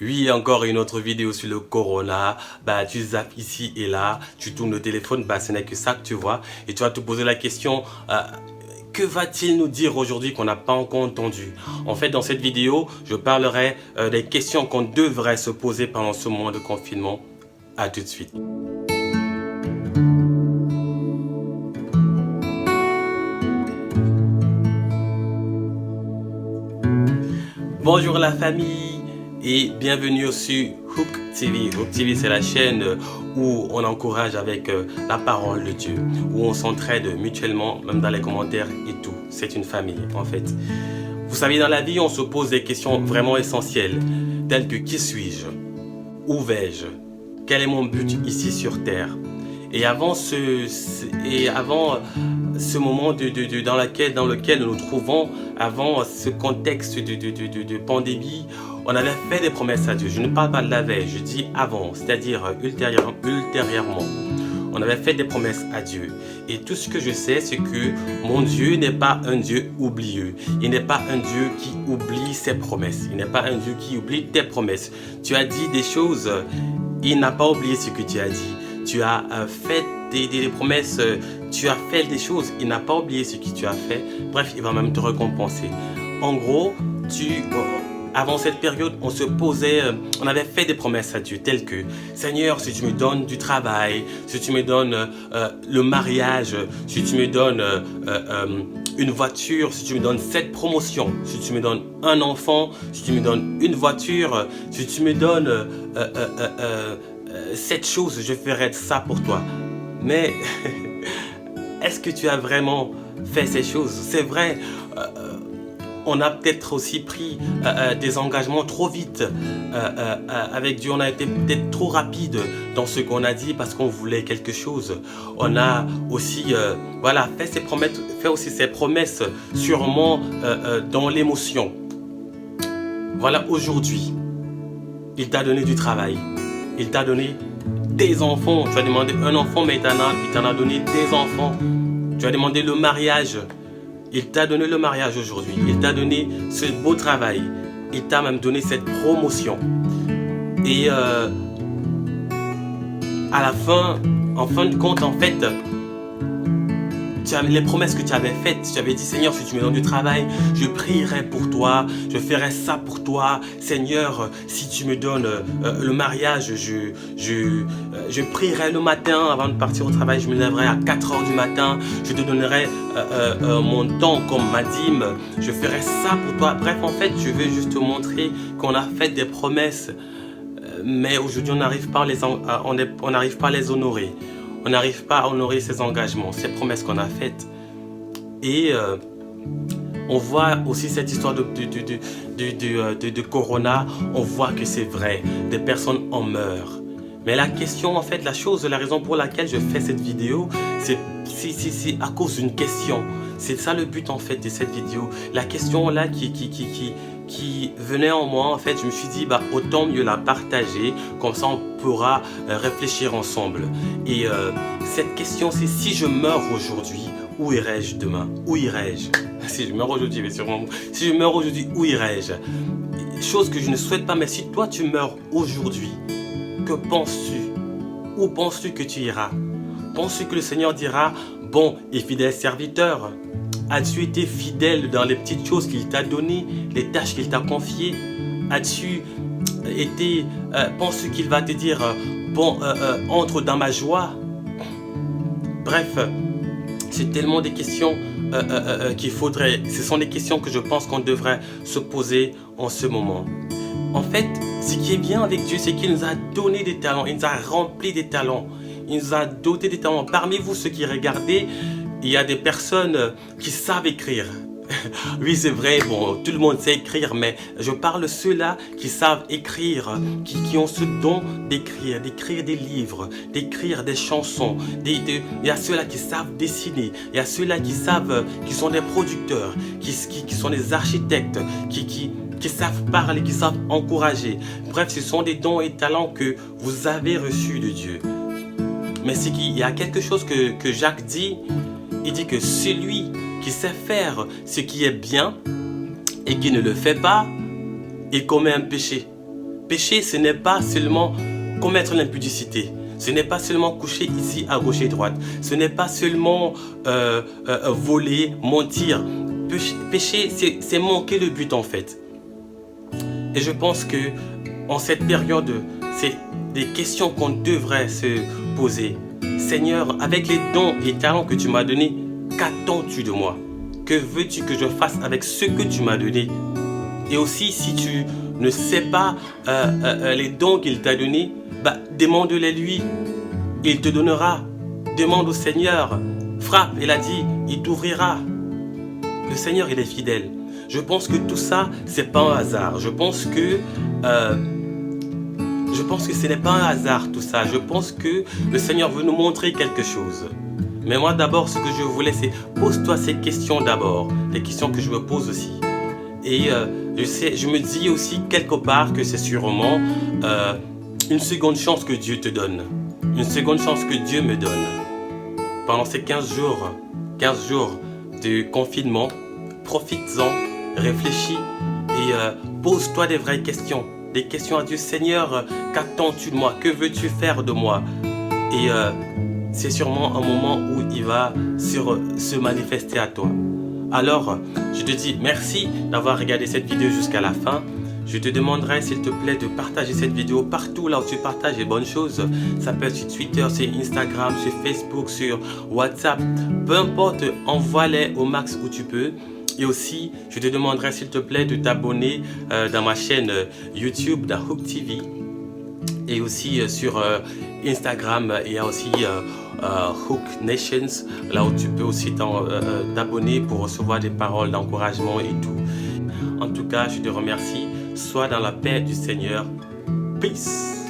Oui, encore une autre vidéo sur le corona. Tu zappes ici et là, tu tournes le téléphone, ce n'est que ça que tu vois. Et tu vas te poser la question, que va-t-il nous dire aujourd'hui qu'on n'a pas encore entendu? En fait, dans cette vidéo, je parlerai des questions qu'on devrait se poser pendant ce moment de confinement. À tout de suite. Bonjour la famille et bienvenue sur Hook TV. Hook TV, c'est la chaîne où on encourage avec la parole de Dieu, où on s'entraide mutuellement, même dans les commentaires et tout. C'est une famille en fait. Vous savez, dans la vie, on se pose des questions vraiment essentielles, telles que qui suis-je? Où vais-je? Quel est mon but ici sur terre? Et avant ce moment dans lequel nous nous trouvons, avant ce contexte de pandémie, on avait fait des promesses à Dieu. Je ne parle pas de la veille, je dis avant, c'est-à-dire ultérieurement. On avait fait des promesses à Dieu. Et tout ce que je sais, c'est que mon Dieu n'est pas un Dieu oublieux. Il n'est pas un Dieu qui oublie ses promesses. Il n'est pas un Dieu qui oublie tes promesses. Tu as dit des choses, il n'a pas oublié ce que tu as dit. Tu as fait des promesses, tu as fait des choses, il n'a pas oublié ce que tu as fait. Bref, il va même te récompenser. En gros, avant cette période, on se posait, on avait fait des promesses à Dieu telles que Seigneur, si tu me donnes du travail, si tu me donnes le mariage, si tu me donnes une voiture, si tu me donnes cette promotion, si tu me donnes un enfant, si tu me donnes une voiture, si tu me donnes cette chose, je ferai ça pour toi. Mais est-ce que tu as vraiment fait ces choses? C'est vrai, on a peut-être aussi pris des engagements trop vite avec Dieu. On a été peut-être trop rapide dans ce qu'on a dit parce qu'on voulait quelque chose. On a aussi fait aussi ses promesses sûrement dans l'émotion. Voilà, aujourd'hui, il t'a donné du travail. Il t'a donné des enfants. Tu as demandé un enfant, mais il t'en a donné des enfants. Tu as demandé le mariage. Il t'a donné le mariage aujourd'hui. Il t'a donné ce beau travail. Il t'a même donné cette promotion. Et à la fin, en fin de compte, en fait, les promesses que tu avais faites, tu avais dit Seigneur, si tu me donnes du travail, je prierai pour toi, je ferai ça pour toi. Seigneur, si tu me donnes le mariage, je prierai le matin avant de partir au travail, je me lèverai à 4 heures du matin, je te donnerai mon temps comme ma dîme, je ferai ça pour toi. Bref, en fait, je veux juste te montrer qu'on a fait des promesses, mais aujourd'hui, on n'arrive pas à les honorer. On n'arrive pas à honorer ces engagements, ces promesses qu'on a faites. Et on voit aussi cette histoire de corona, on voit que c'est vrai, des personnes en meurent. Mais la question, en fait, la raison pour laquelle je fais cette vidéo, c'est à cause d'une question. C'est ça le but, en fait, de cette vidéo. La question là qui venait en moi, en fait, je me suis dit, autant mieux la partager, comme ça on pourra réfléchir ensemble. Et cette question, c'est si je meurs aujourd'hui, où irai-je demain? Où irai-je? Si je meurs aujourd'hui, mais sûrement, si je meurs aujourd'hui, où irai-je? Chose que je ne souhaite pas, mais si toi tu meurs aujourd'hui, que penses-tu? Où penses-tu que tu iras? Penses-tu que le Seigneur dira, bon et fidèle serviteur, as-tu été fidèle dans les petites choses qu'il t'a données, les tâches qu'il t'a confiées? As-tu été... penses-tu qu'il va te dire, bon, entre dans ma joie? Bref, c'est tellement des questions ce sont des questions que je pense qu'on devrait se poser en ce moment. En fait, ce qui est bien avec Dieu, c'est qu'il nous a donné des talents, il nous a remplis des talents, il nous a doté des talents. Parmi vous, ceux qui regardez, il y a des personnes qui savent écrire. Oui, c'est vrai, bon, tout le monde sait écrire, mais je parle de ceux-là qui savent écrire, qui ont ce don d'écrire des livres, d'écrire des chansons. Il y a ceux-là qui savent dessiner, il y a ceux-là qui sont des producteurs, qui sont des architectes, qui savent parler, qui savent encourager. Bref, ce sont des dons et talents que vous avez reçus de Dieu. Mais il y a quelque chose que Jacques dit. Il dit que celui qui sait faire ce qui est bien et qui ne le fait pas, il commet un péché. Péché, ce n'est pas seulement commettre l'impudicité. Ce n'est pas seulement coucher ici à gauche et droite. Ce n'est pas seulement voler, mentir. Péché, c'est manquer le but en fait. Et je pense que en cette période, c'est des questions qu'on devrait se poser. Seigneur, avec les dons et talents que tu m'as donnés, qu'attends-tu de moi? Que veux-tu que je fasse avec ce que tu m'as donné? Et aussi, si tu ne sais pas les dons qu'il t'a donnés, demande-les lui. Il te donnera. Demande au Seigneur. Frappe, il a dit, il t'ouvrira. Le Seigneur, il est fidèle. Je pense que tout ça, c'est pas un hasard. Je pense que ce n'est pas un hasard tout ça. Je pense que le Seigneur veut nous montrer quelque chose. Mais moi d'abord, ce que je voulais, c'est pose-toi ces questions d'abord. Des questions que je me pose aussi. Et je me dis aussi quelque part que c'est sûrement une seconde chance que Dieu te donne. Une seconde chance que Dieu me donne. Pendant ces 15 jours de confinement, profites-en, réfléchis et pose-toi des vraies questions. Des questions à Dieu. Seigneur, qu'attends-tu de moi? Que veux-tu faire de moi? Et c'est sûrement un moment où il va se manifester à toi. Alors, je te dis merci d'avoir regardé cette vidéo jusqu'à la fin. Je te demanderai s'il te plaît de partager cette vidéo partout là où tu partages les bonnes choses. Ça peut être sur Twitter, sur Instagram, sur Facebook, sur WhatsApp. Peu importe, envoie-les au max où tu peux. Et aussi, je te demanderai s'il te plaît de t'abonner dans ma chaîne YouTube d'Hook TV. Et aussi sur Instagram, il y a aussi Hook Nations, là où tu peux aussi t'abonner pour recevoir des paroles d'encouragement et tout. En tout cas, je te remercie. Sois dans la paix du Seigneur. Peace.